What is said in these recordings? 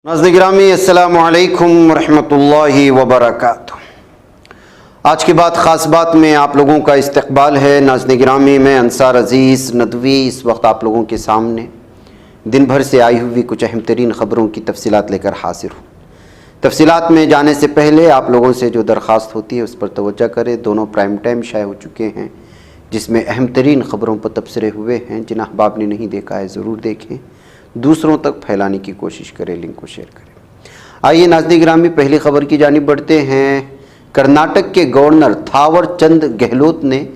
नाज़रीन गिरामी अस्सलामु अलैकुम रहमतुल्लाहि व बरकातुहू। आज की बात ख़ास बात में आप लोगों का इस्तक़बाल है। नाज़रीन गिरामी, मैं अंसार अज़ीज़ नदवी इस वक्त आप लोगों के सामने दिन भर से आई हुई कुछ अहम तरीन ख़बरों की तफसीलात लेकर हाजिर हूँ। तफसीलात में जाने से पहले आप लोगों से जो दरख्वास्त होती है उस पर तवज्जो करें। दोनों प्राइम टाइम शाये हो चुके हैं जिसमें अहम तरीन ख़बरों पर तबसरे हुए हैं। जिन अहबाब ने नहीं देखा है ज़रूर देखें, दूसरों तक फैलाने की कोशिश करें, लिंक को शेयर करें। आइए नाज़रीन गिरामी, पहली खबर की जानिब बढ़ते हैं। कर्नाटक के गवर्नर थावर चंद गहलोत ने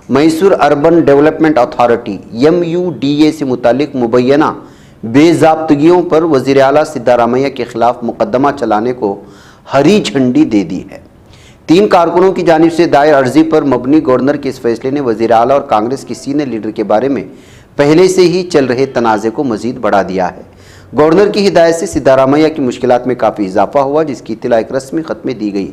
Mysore urban development authority MUDA से मुतालिक मुबैना बेज़ाब्तगियों पर वज़ीर आला सिद्धारामैया के खिलाफ मुकदमा चलाने को हरी झंडी दे दी है। 3 कारकुनों की जानिब से दायर अर्जी पर मबनी गवर्नर के इस फैसले ने वज़ीर आला और कांग्रेस की सीनियर लीडर के बारे में पहले से ही चल रहे तनाज़े को मज़ीद बढ़ा दिया है। गवर्नर की हिदायत से सिद्धारामैया की मुश्किलात में काफ़ी इजाफा हुआ, जिसकी इत्तला एक रस्मी ख़त में दी गई।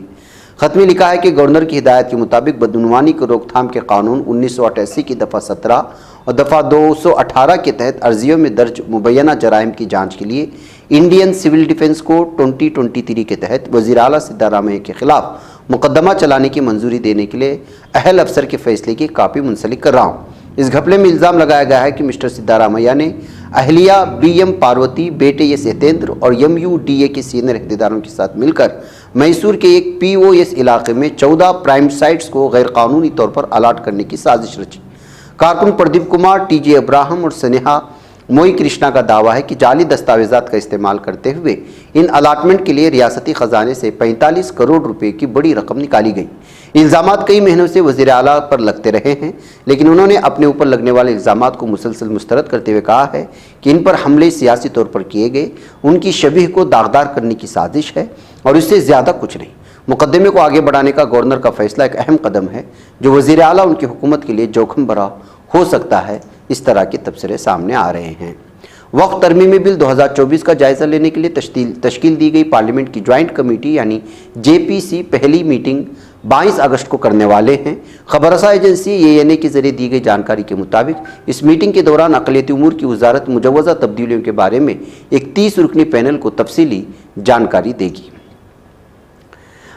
ख़त में लिखा है कि गवर्नर की हिदायत के मुताबिक बदनुमानी को रोकथाम के कानून 1988 की दफ़ा 17 और दफ़ा 218 के तहत अर्जियों में दर्ज मुबैना जराइम की जाँच के लिए इंडियन सिविल डिफेंस कोड 2023 के तहत वज़ीर आला सिद्धारामैया के खिलाफ मुकदमा चलाने की मंजूरी देने के लिए अहल अफसर के फैसले की कापी मुंसलिक कर रहा हूँ। इस घपले में इल्ज़ाम लगाया गया है कि मिस्टर सिद्धारामैया ने अहलिया BM पार्वती, बेटे एस यतेंद्र और MUDA के सीनियर अहदेदारों के साथ मिलकर मैसूर के एक POS इलाके में 14 प्राइम साइट्स को गैर कानूनी तौर पर अलाट करने की साजिश रची। कारकुन प्रदीप कुमार, TJ अब्राहम और स्नेहा मोई कृष्णा का दावा है कि जाली दस्तावेजात का इस्तेमाल करते हुए इन अलाटमेंट के लिए रियासती खजाने से 45 करोड़ रुपए की बड़ी रकम निकाली गई। इल्ज़ामात कई महीनों से वज़ीर आला पर लगते रहे हैं, लेकिन उन्होंने अपने ऊपर लगने वाले इल्ज़ामात को मुसलसल मुस्तरद करते हुए कहा है कि इन पर हमले सियासी तौर पर किए गए, उनकी शबीह को दागदार करने की साजिश है और इससे ज़्यादा कुछ नहीं। मुकदमे को आगे बढ़ाने का गवर्नर का फैसला एक अहम कदम है जो वज़ीर आला उनकी हुकूमत के लिए जोखिम भरा हो सकता है। इस तरह के तबसरे सामने आ रहे हैं। वक्त तरमीमी बिल 2024 का जायज़ा लेने के लिए तश्कील दी गई पार्लियामेंट की ज्वाइंट कमेटी यानी JPC पहली मीटिंग 22 अगस्त को करने वाले हैं। खबरसा एजेंसी ANA के जरिए दी गई जानकारी के मुताबिक इस मीटिंग के दौरान अक़लियती उमूर की वजारत मुजव्वज़ा तब्दीलियों के बारे में एक 30 रुकनी पैनल को तफसीली जानकारी देगी।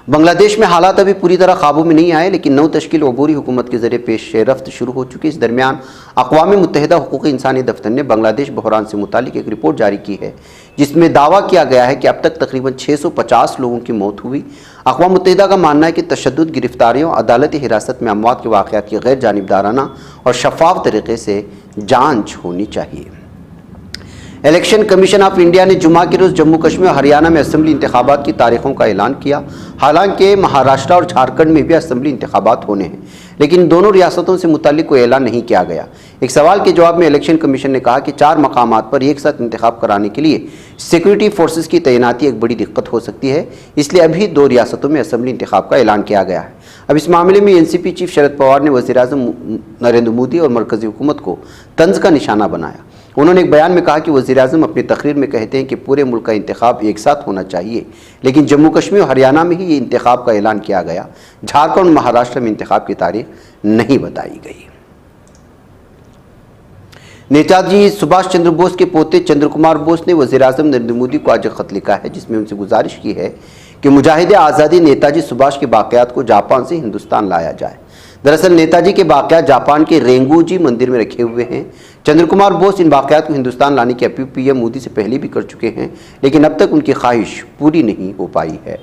बांग्लादेश में हालात अभी पूरी तरह काबू में नहीं आए, लेकिन नौ तश्कील अबूरी हुकूमत के जरिए पेश रफ्त शुरू हो चुकी है। इस दरमियान अक़वाम मुत्तहिदा हुकूक़ इंसानी दफ्तर ने बांग्लादेश बहरान से मुतालिक एक रिपोर्ट जारी की है, जिसमें दावा किया गया है कि अब तक तकरीबन 650 लोगों की मौत हुई। अक़वाम मुत्तहिदा का मानना है कि तशद्दुद, गिरफ्तारियों, अदालती हिरासत में अमवात के वाक़यात की गैर जानिबदाराना और शफ़ाफ तरीक़े से जाँच होनी चाहिए। इलेक्शन कमीशन ऑफ इंडिया ने जुमा के रोज़ जम्मू कश्मीर और हरियाणा में असम्बली इंतखाबात की तारीखों का ऐलान किया। हालांकि महाराष्ट्र और झारखंड में भी असम्बली इंतखाबात होने हैं, लेकिन दोनों रियासतों से मुताल्लिक कोई ऐलान नहीं किया गया। एक सवाल के जवाब में इलेक्शन कमीशन ने कहा कि 4 मकामात पर एक साथ इंतखाब कराने के लिए सिक्योरिटी फोर्सेस की तैनाती एक बड़ी दिक्कत हो सकती है, इसलिए अभी 2 रियासतों में असम्बली इंतखाब का ऐलान किया गया है। अब इस मामले में NCP चीफ शरद पवार ने वज़ीर-ए-आज़म नरेंद्र मोदी और मरकज़ी हुकूमत को तंज का निशाना बनाया। उन्होंने एक बयान में कहा कि वज़ीर-ए-आज़म अपनी तकरीर में कहते हैं कि पूरे मुल्क का इंतखाब एक साथ होना चाहिए, लेकिन जम्मू कश्मीर और हरियाणा में ही ये इंतखाब का ऐलान किया गया। झारखंड और महाराष्ट्र में इंतखाब की तारीख नहीं बताई गई। नेताजी सुभाष चंद्र बोस के पोते चंद्र कुमार बोस ने वज़ीर-ए-आज़म नरेंद्र मोदी को आज खत लिखा है, जिसमें उनसे गुजारिश की है कि मुजाहिद आज़ादी नेताजी सुभाष के बाक़यात को जापान से हिंदुस्तान लाया जाए। दरअसल नेताजी के बाक़यात जापान के रेंगूजी मंदिर में रखे हुए हैं। चंद्र कुमार बोस इन बाक़यात को हिंदुस्तान लाने की अपील PM मोदी से पहले भी कर चुके हैं, लेकिन अब तक उनकी ख्वाहिश पूरी नहीं हो पाई है।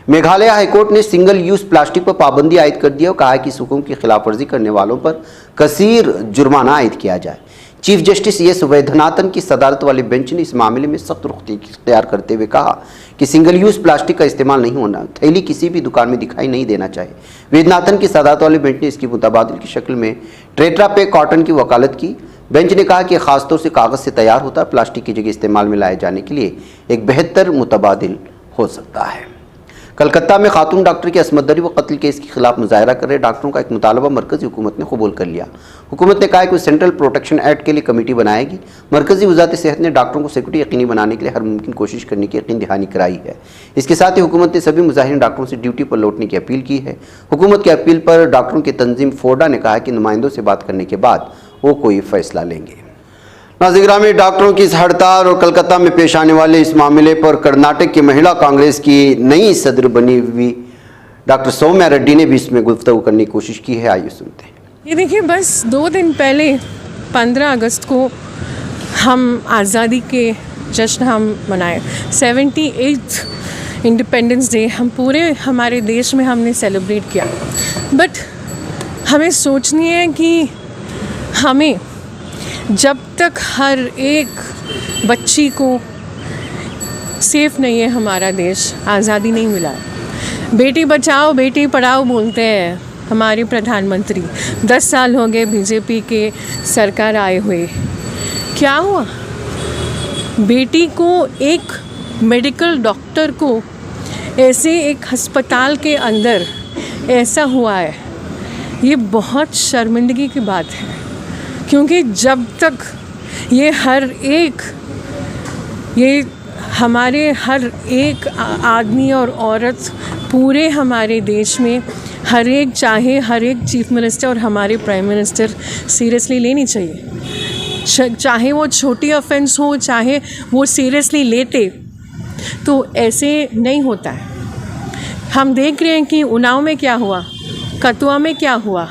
मेघालय हाईकोर्ट ने सिंगल यूज़ प्लास्टिक पर पाबंदी आयद कर दी और कहा है कि इस हुक्म की खिलाफवर्जी करने वालों पर कसीर जुर्माना आयद किया जाए। चीफ जस्टिस S वैद्यनाथन की सदारत वाले बेंच ने इस मामले में सख्त रुख इख्तियार करते हुए कहा कि सिंगल यूज़ प्लास्टिक का इस्तेमाल नहीं होना, थैली किसी भी दुकान में दिखाई नहीं देना चाहिए। वैद्यनाथन की सदारत वाले बेंच ने इसकी मुतबादिल की शक्ल में टेट्रा पैक कॉटन की वकालत की। बेंच ने कहा कि खासतौर से कागज़ से तैयार होता है, प्लास्टिक की जगह इस्तेमाल में लाए जाने के लिए एक बेहतर मुतबादिल हो सकता है। कलकत्ता में खातून डॉक्टर की असमत दरी व कत्ल केस के खिलाफ मुजाहरा कर रहे डॉक्टरों का एक मुतालबा मरकज़ी हुकूमत ने कबूल कर लिया। हुकूमत ने कहा कि सेंट्रल प्रोटेक्शन एक्ट के लिए कमेटी बनाएगी। मरकज़ी वज़ारत सेहत ने डॉक्टरों को सिक्योरिटी यकीनी बनाने के लिए हर मुमकिन कोशिश करने की यकीन दहानी कराई है। इसके साथ ही हुकूमत ने सभी मुजाहिरीन डॉक्टरों से ड्यूटी पर लौटने की अपील की है। हुकूमत की अपील पर डॉक्टरों की तंजीम फोडा ने कहा कि नुमाइंदों से बात करने के बाद वो कोई फ़ैसला लेंगे। नाज़रीन, डॉक्टरों की इस हड़ताल और कलकत्ता में पेश आने वाले इस मामले पर कर्नाटक की महिला कांग्रेस की नई सदर बनी हुई डॉक्टर सौम्या रेड्डी ने भी इसमें गुफ्तगू करने की कोशिश की है। आइए सुनते हैं। ये देखिए, बस 2 दिन पहले 15 अगस्त को हम आज़ादी के जश्न हम मनाए। 78th इंडिपेंडेंस डे हम पूरे हमारे देश में हमने सेलिब्रेट किया। बट हमें सोचनी है कि हमें जब तक हर एक बच्ची को सेफ़ नहीं है हमारा देश, आज़ादी नहीं मिला है। बेटी बचाओ बेटी पढ़ाओ बोलते हैं हमारे प्रधानमंत्री। 10 साल हो गए बीजेपी के सरकार आए हुए, क्या हुआ? बेटी को, एक मेडिकल डॉक्टर को ऐसे एक अस्पताल के अंदर ऐसा हुआ है। ये बहुत शर्मिंदगी की बात है, क्योंकि जब तक ये हमारे हर एक आदमी और औरत पूरे हमारे देश में हर एक, चाहे हर एक चीफ मिनिस्टर और हमारे प्राइम मिनिस्टर सीरियसली लेनी चाहिए। चाहे वो छोटी ऑफेंस हो, चाहे वो सीरियसली लेते, तो ऐसे नहीं होता है। हम देख रहे हैं कि उन्नाव में क्या हुआ, कथुआ में क्या हुआ,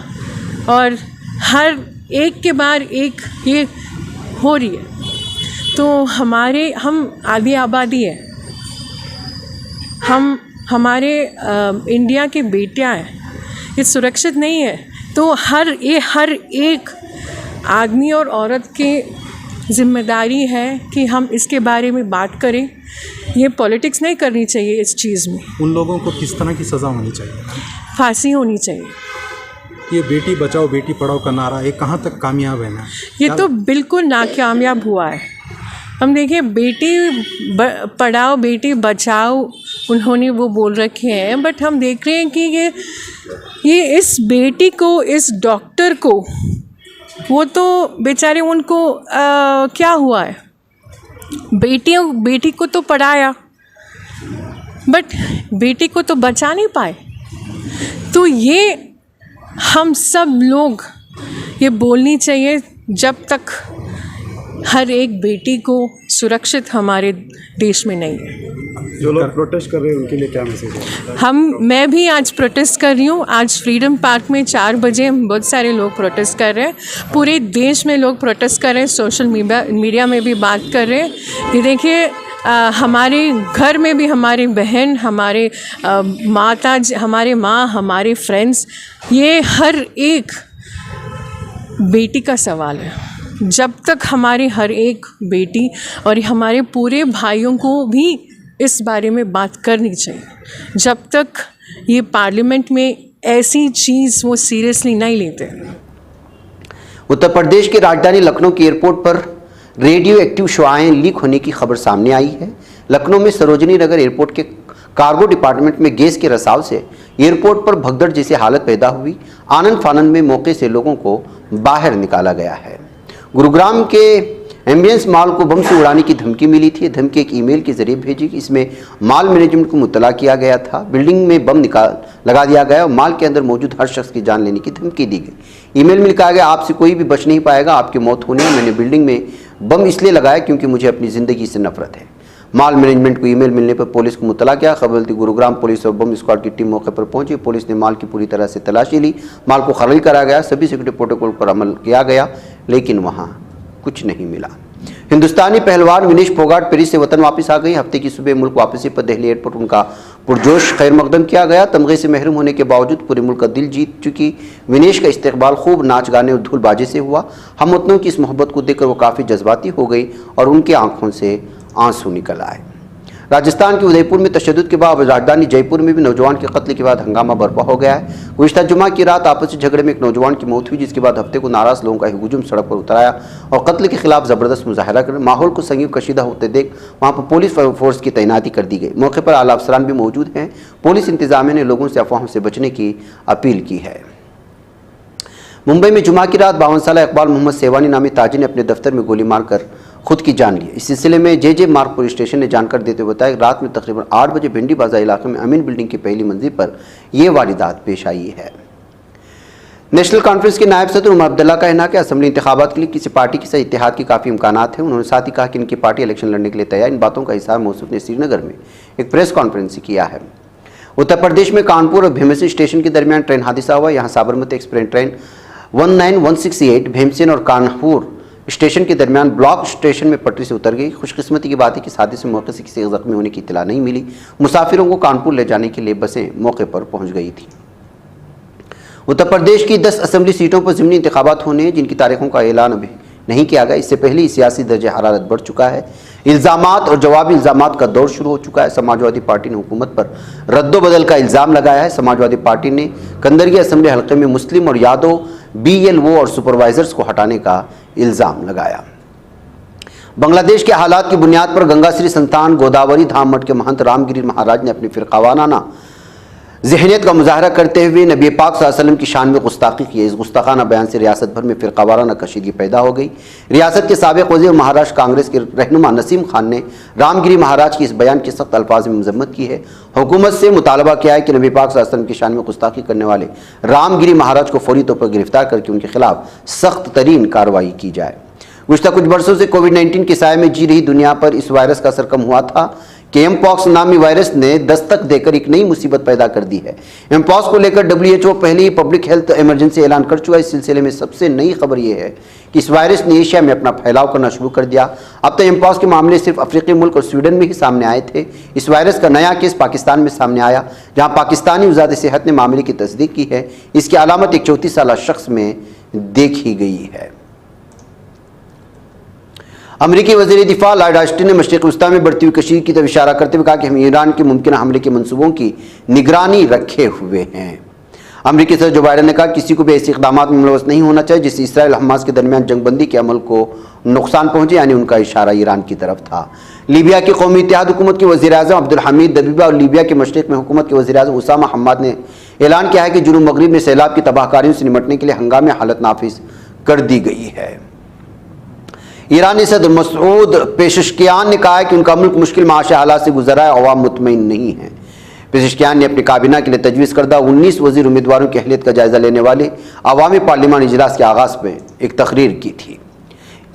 और हर एक के बाद एक ये हो रही है। तो हम आधी आबादी है, हमारे इंडिया के बेटियां हैं, ये सुरक्षित नहीं है। तो हर एक आदमी और औरत की जिम्मेदारी है कि हम इसके बारे में बात करें। ये पॉलिटिक्स नहीं करनी चाहिए इस चीज़ में। उन लोगों को किस तरह की सज़ा होनी चाहिए? फांसी होनी चाहिए। ये बेटी बचाओ बेटी पढ़ाओ का नारा ये कहाँ तक कामयाब है ना? ये तो बिल्कुल नाकामयाब हुआ है। हम देखिए, बेटी पढ़ाओ बेटी बचाओ उन्होंने वो बोल रखे हैं, बट हम देख रहे हैं कि ये इस बेटी को, इस डॉक्टर को, वो तो बेचारे उनको क्या हुआ है, बेटी को तो पढ़ाया बट बेटी को तो बचा नहीं पाए। तो ये हम सब लोग ये बोलनी चाहिए, जब तक हर एक बेटी को सुरक्षित हमारे देश में नहीं है। जो लोग प्रोटेस्ट कर रहे हैं उनके लिए क्या मैसेज है? मैं भी आज प्रोटेस्ट कर रही हूँ। आज फ्रीडम पार्क में 4 बजे बहुत सारे लोग प्रोटेस्ट कर रहे हैं। पूरे देश में लोग प्रोटेस्ट कर रहे हैं, सोशल मीडिया में भी बात कर रहे हैं। ये देखिए, हमारे घर में भी हमारी बहन, हमारे माता, हमारे माँ, हमारे फ्रेंड्स, ये हर एक बेटी का सवाल है। जब तक हमारे हर एक बेटी और हमारे पूरे भाइयों को भी इस बारे में बात करनी चाहिए, जब तक ये पार्लियामेंट में ऐसी चीज़ वो सीरियसली नहीं लेते। उत्तर प्रदेश की राजधानी लखनऊ के एयरपोर्ट पर रेडियो एक्टिव शुआएं लीक होने की खबर सामने आई है। लखनऊ में सरोजनी नगर एयरपोर्ट के कार्गो डिपार्टमेंट में गैस के रिसाव से एयरपोर्ट पर भगदड़ जैसी हालत पैदा हुई। आनन फानन में मौके से लोगों को बाहर निकाला गया है। गुरुग्राम के एम्बियंस मॉल को बम से उड़ाने की धमकी मिली थी। धमकी एक ईमेल के जरिए भेजी। इसमें मॉल मैनेजमेंट को मुत्तला किया गया था। बिल्डिंग में बम लगा दिया गया और मॉल के अंदर मौजूद हर शख्स की जान लेने की धमकी दी गई। ईमेल में लिखा गया, आपसे कोई भी बच नहीं पाएगा, आपकी मौत होनी है। मैंने बिल्डिंग में बम इसलिए लगाया क्योंकि मुझे अपनी ज़िंदगी से नफरत है। मॉल मैनेजमेंट को ईमेल मिलने पर पुलिस को मुत्तला किया। खबर मिलती गुरुग्राम पुलिस और बम स्क्वाड की टीम मौके पर पहुंची। पुलिस ने मॉल की पूरी तरह से तलाशी ली। मॉल को खाली करा गया। सभी सिक्योरिटी प्रोटोकॉल पर अमल किया गया, लेकिन वहां कुछ नहीं मिला। हिंदुस्तानी पहलवान विनेश फोगाट पेरिस से वतन वापस आ गई। हफ्ते की सुबह मुल्क वापसी पर दिल्ली एयरपोर्ट उनका पुरजोश खैर मकदम किया गया। तमगे से महरूम होने के बावजूद पूरे मुल्क का दिल जीत चुकी विनेश का इस्तकबाल खूब नाच गाने और धूलबाजी से हुआ। हम वतनों की इस मोहब्बत को देखकर वो काफ़ी जज्बाती हो गई और उनके आंखों से आंसू निकल आए। राजस्थान के उदयपुर में तशद्दुद के बाद राजधानी जयपुर में भी नौजवान के कत्ल के बाद हंगामा बर्पा हो गया है। गुज़िश्ता जुमा की रात आपसी झगड़े में एक नौजवान की मौत हुई, जिसके बाद हफ्ते को नाराज लोगों का एक हुजूम सड़क पर उतर आया और कत्ल के खिलाफ ज़बरदस्त मुजाहरा कर माहौल को संगीन कशीदा होते देख वहाँ पर पुलिस फोर्स की तैनाती कर दी गई। मौके पर आला अफसरान भी मौजूद हैं। पुलिस इंतजामिया ने लोगों से अफवाहों से बचने की अपील की है। मुंबई में जुमा की रात 52 साल इकबाल मोहम्मद सेवानी नामी ताजिर ने अपने दफ्तर में गोली मारकर खुद की जान ली। इस सिलसिले में जे मार्ग पुलिस स्टेशन ने जानकारी देते हुए बताया कि रात में तकरीबन 8 बजे भिंडी बाजार इलाके में अमीन बिल्डिंग की पहली मंजिल पर यह वारदात पेश आई है। नेशनल कॉन्फ्रेंस के नायब सदर उमर अब्दुल्ला का कहना है कि असम्बली इंतखाबात के लिए किसी पार्टी के साथ इत्तेहाद के काफ़ी इम्कानात हैं। उन्होंने साथ ही कहा कि इनकी पार्टी इलेक्शन लड़ने के लिए तैयार। इन बातों का इज़हार मौसूफ ने श्रीनगर में एक प्रेस कॉन्फ्रेंस किया है। उत्तर प्रदेश में कानपुर और भीमसेन स्टेशन के दरमियान ट्रेन हादसा हुआ। यहाँ साबरमती एक्सप्रेस ट्रेन 19168 भीमसेन और कानपुर स्टेशन के दरमियान ब्लॉक स्टेशन में पटरी से उतर गई। खुशकिस्मती की बात है कि इस हादसे में मौके से किसी जख्मी होने की इत्तला नहीं मिली। मुसाफिरों को कानपुर ले जाने के लिए बसें मौके पर पहुंच गई थी। उत्तर प्रदेश की 10 असेंबली सीटों पर ज़िमनी इंतखाबात होने हैं, जिनकी तारीखों का ऐलान अभी नहीं किया गया। इससे पहले ही सियासी दर्जे हरारत बढ़ चुका है। इल्ज़ामात और जवाबी इल्ज़ामात का दौर शुरू हो चुका है। समाजवादी पार्टी ने हुकूमत पर रद्दोबदल का इल्ज़ाम लगाया है। समाजवादी पार्टी ने कंदरगी असेंबली हल्के में मुस्लिम और यादव BLO और सुपरवाइजर्स को हटाने का इल्ज़ाम लगाया। बांग्लादेश के हालात की बुनियाद पर गंगा श्री संतान गोदावरी धाम मठ के महंत रामगिरी महाराज ने अपनी फिरकावाराना ज़हनियत का मुजाहरा करते हुए नबी पाक सल्लल्लाहु अलैहि वसल्लम की शान में गुस्ताखी की। इस गुस्ताखाना बयान से रियासत भर में फिरकावाराना कशीदगी पैदा हो गई। रियासत के साबिक़ वज़ीर महाराष्ट्र कांग्रेस के रहनुमा नसीम खान ने रामगिरी महाराज की इस बयान की सख्त अल्फाज में मजम्मत की है। हुकूमत से मुतालबा किया है कि नबी पाक सल्लल्लाहु अलैहि वसल्लम की शान में गुस्ताखी करने वाले रामगिरी महाराज को फौरी तौर पर गिरफ्तार करके उनके खिलाफ सख्त तरीन कार्रवाई की जाए। गुज़श्ता कुछ बरसों से कोविड-19 के साये में जी रही दुनिया पर इस वायरस का असर कम हुआ था कि एमपॉक्स नामी वायरस ने दस्तक देकर एक नई मुसीबत पैदा कर दी है। एमपॉक्स को लेकर WHO पहले ही पब्लिक हेल्थ इमरजेंसी ऐलान कर चुका है। इस सिलसिले में सबसे नई खबर यह है कि इस वायरस ने एशिया में अपना फैलाव करना शुरू कर दिया। अब तक एमपॉक्स के मामले सिर्फ अफ्रीकी मुल्क और स्वीडन में ही सामने आए थे। इस वायरस का नया केस पाकिस्तान में सामने आया, जहाँ पाकिस्तानी वज़ारत सेहत ने मामले की तस्दीक की है। इसकी अलामत एक 34 साल शख्स में देखी गई है। अमरीकी वज़ीर दिफा लॉयड ऑस्टिन ने मशरिक़ वस्ता में बढ़ती हुई कशीद की तरफ इशारा करते हुए कहा कि हम ईरान के मुमकिन हमले के मंसूबों की निगरानी रखे हुए हैं। अमरीकी सदर जो बाइडन ने कहा किसी को भी ऐसे इक़दाम में मुलवस नहीं होना चाहिए जिससे इसराइल हमास के दरमियान जंगबंदी के अमल को नुकसान पहुंचे, यानी उनका इशारा ईरान की तरफ था। लीबिया की कौमी इत्तेहाद हुकूमत के वज़ीर आज़म अब्दुल हमीद दबीबा और लीबिया के मशरिक़ में हुकूमत के वज़ीर आज़म उसामा हम्माद ने ऐलान किया है कि जुनूब मगरिब में सैलाब की तबाहकारियों से निपटने के लिए हंगामी हालत नाफिज कर दी गई है। ईरानी सदर मसूद पेशेशकियान ने कहा है कि उनका मुल्क मुश्किल माशी हालात से गुजरा है, अवाम मुतमईन नहीं है। पेशेशकियान ने अपनी काबीना के लिए तजवीज़ करदा 19 वज़ीर उम्मीदवारों की अहलियत का जायज़ा लेने वाले अवामी पार्लिमान इजलास के आगाज़ में एक तकरीर की थी।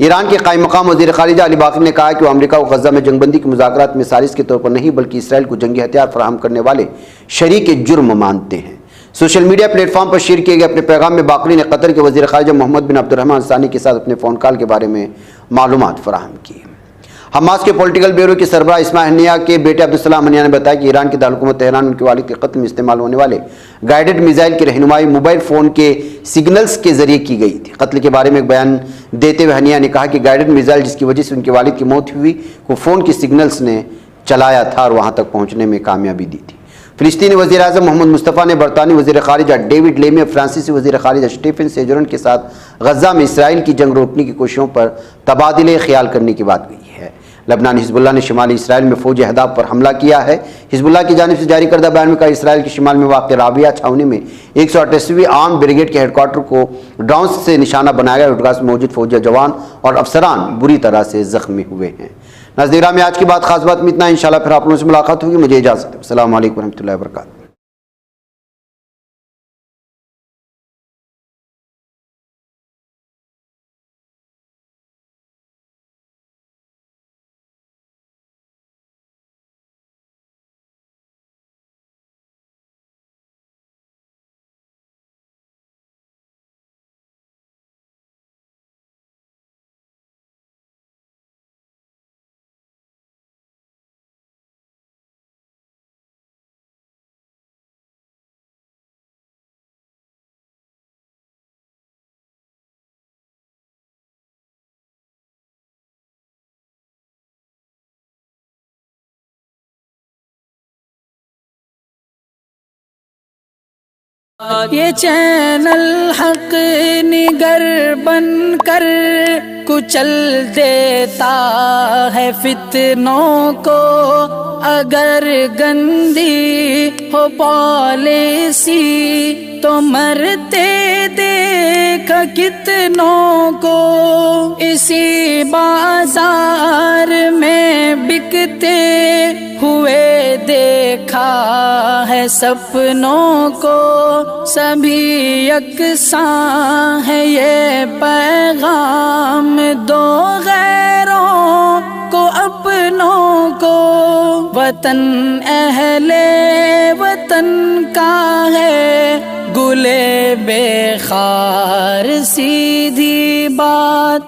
ईरान के कायम मकाम वज़ीर ख़ारिजा अली बाक़री ने कहा कि वो अमरीका को गज़ा में जंगबंदी के मुज़ाकरात में साजिश के तौर पर नहीं बल्कि इसराइल को जंगी हथियार फराहम करने वाले शरीक जुर्म मानते हैं। सोशल मीडिया प्लेटफॉर्म पर शेयर किए गए अपने पैगाम में बाक़री ने कतर के वज़ीर ख़ारिजा मोहम्मद बिन अब्दुर्रहमान सानी के साथ अपने फ़ोन कॉल के बारे में मालूमात फराहम की। हमास के पॉलिटिकल ब्यूरो के सरबराह इस्माइल हनिया के बेटे अब्दुलसलाम हनिया ने बताया कि ईरान के दारुल-हुकूमत तेहरान उनके वालिद के कत्ल में इस्तेमाल होने वाले गाइडेड मिसाइल की रहनुमाई मोबाइल फ़ोन के सिग्नल्स के जरिए की गई थी। कत्ल के बारे में एक बयान देते हुए हनिया ने कहा कि गाइडेड मिसाइल जिसकी वजह से उनके वालिद की मौत हुई को फ़ोन के सिग्नल्स ने चलाया था और वहाँ तक पहुँचने में कामयाबी दी थी। फ़िलिस्तीनी वज़ीर आज़म मोहम्मद मुस्तफ़ा ने बरतानी वज़ीर ख़ारिजा डेविड लेमी और फ्रांसीसी वज़ीर ख़ारिजा स्टीफन सेजरन के साथ गज़ा में इसराइल की जंग रोकने की कोशिशों पर तबादले ख्याल करने की बात कही है। लबनान हिजबुल्लाह ने शिमाली इसराइल में फ़ौजी अहदाफ पर हमला किया है। हिजबुल्लाह की जानिब से जारी करदा बयान में कहा इसराइल के शिमाल में वाक़ राबिया छावनी में 138वीं आर्म ब्रिगेड के हेडक्वार्टर को ड्रोन से निशाना बनाया गया। हेडक्वार्टर में मौजूद फौजी जवान और अफसरान बुरी तरह से ज़ख्मी हुए हैं। नाज़रीन में आज की बात खास बात में इतना। इंशाल्लाह फिर आप लोगों से मुलाकात होगी। मुझे इजाज़त है। अस्सलाम वालेकुम रहमतुल्लाहि व बरकातहू। ये चैनल हक निगर बन कर कुचल देता है फितनों को। अगर गंदी हो पॉलिसी तो मरते देखा कितनों को इसी बाजार में बिकते हुए देखा है सपनों को, सभी यकसां है ये पैगाम दो गैरों को अपनों को। वतन अहले वतन का है गुले बेखार सीधी बात।